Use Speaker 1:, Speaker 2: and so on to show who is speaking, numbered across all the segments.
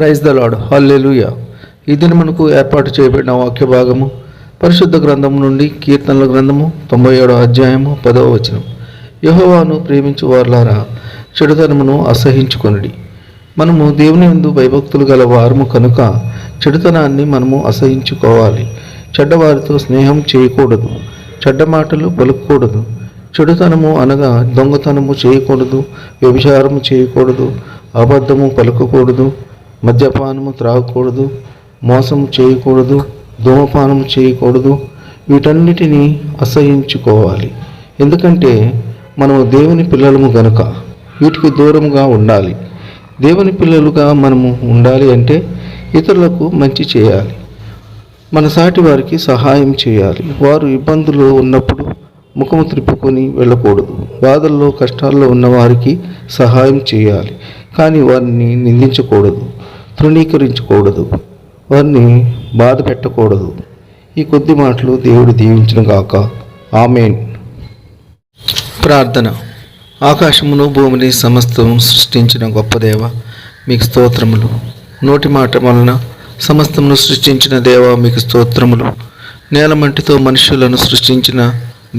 Speaker 1: Praise the lord. హల్లెలూయా. ఈ దిన మనకు ఏర్పాటు చేయబడిన వాక్య భాగము పరిశుద్ధ గ్రంథము నుండి కీర్తనల గ్రంథము 97వ అధ్యాయము 10వ వచనం. యెహోవాను ప్రేమించు వారులారా, చెడుతనమును అసహించుకొనుడి. మనము దేవుని యందు భయభక్తులు గల వారము కనుక చెడుతనాన్ని మనము అసహించుకోవాలి. చెడ్డవారితో స్నేహం చేయకూడదు, చెడ్డ మాటలు పలుకూడదు. చెడుతనము అనగా దొంగతనము చేయకూడదు, వ్యభిచారము చేయకూడదు, అబద్ధము పలుకకూడదు, మద్యపానము త్రాగకూడదు, మోసము చేయకూడదు, ధూమపానము చేయకూడదు. వీటన్నిటినీ అసహించుకోవాలి. ఎందుకంటే మనము దేవుని పిల్లలము గనుక వీటికి దూరంగా ఉండాలి. దేవుని పిల్లలుగా మనము ఉండాలి అంటే ఇతరులకు మంచి చేయాలి, మన సాటి వారికి సహాయం చేయాలి. వారు ఇబ్బందులు ఉన్నప్పుడు ముఖము త్రిప్పుకొని వెళ్ళకూడదు. బాధల్లో కష్టాల్లో ఉన్నవారికి సహాయం చేయాలి, కానీ వారిని నిందించకూడదు, తృణీకరించకూడదు, వారిని బాధ పెట్టకూడదు. ఈ కొద్ది మాటలు దేవుడు దీవించును గాక. ఆమేన్. ప్రార్థన. ఆకాశమును భూమిని సమస్తం సృష్టించిన గొప్ప దేవ, మీకు స్తోత్రములు. నోటి మాట వలన సమస్తమును సృష్టించిన దేవ, మీకు స్తోత్రములు. నేలమంటితో మనుషులను సృష్టించిన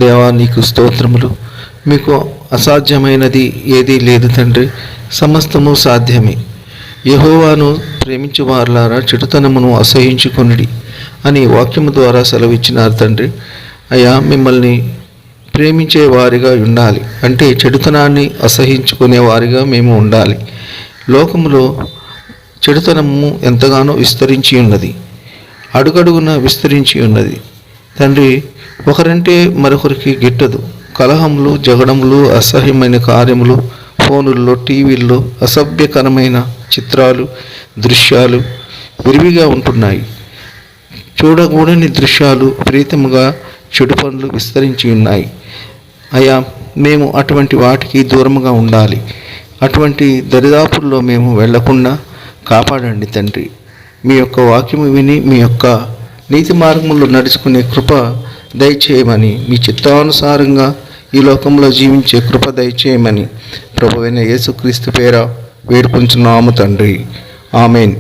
Speaker 1: దేవా, నీకు స్తోత్రములు. మీకు అసాధ్యమైనది ఏదీ లేదు తండ్రి, సమస్తము సాధ్యమే. యెహోవాను ప్రేమించు వారులారా, చెడుతనమును అసహించుకొనుడి అని వాక్యము ద్వారా సెలవిచ్చినారు తండ్రి. అయ్యా, మిమ్మల్ని ప్రేమించే వారిగా ఉండాలి అంటే చెడుతనాన్ని అసహించుకునే వారిగా మేము ఉండాలి. లోకములో చెడుతనము ఎంతగానో విస్తరించి ఉన్నది, అడుగడుగున విస్తరించి ఉన్నది తండ్రి. ఒకరంటే మరొకరికి గిట్టదు. కలహములు, జగడములు, అసహ్యమైన కార్యములు, ఫోనుల్లో, టీవీల్లో అసభ్యకరమైన చిత్రాలు, దృశ్యాలు విరివిగా ఉంటున్నాయి. చూడకూడని దృశ్యాలు, విపరీతముగా చెడు పనులు విస్తరించి ఉన్నాయి. అయ్యా, మేము అటువంటి వాటికి దూరముగా ఉండాలి. అటువంటి దరిదాపుల్లో మేము వెళ్లకుండా కాపాడండి తండ్రి. మీ యొక్క వాక్యము విని మీ యొక్క నీతి మార్గములో నడుచుకునే కృప దయచేయమని, మీ చిత్తానుసారంగా ఈ లోకంలో జీవించే కృప దయచేయమని ప్రభువైన యేసుక్రీస్తు పేర వేడుకుంటున్నాము తండ్రి. ఆమేన్.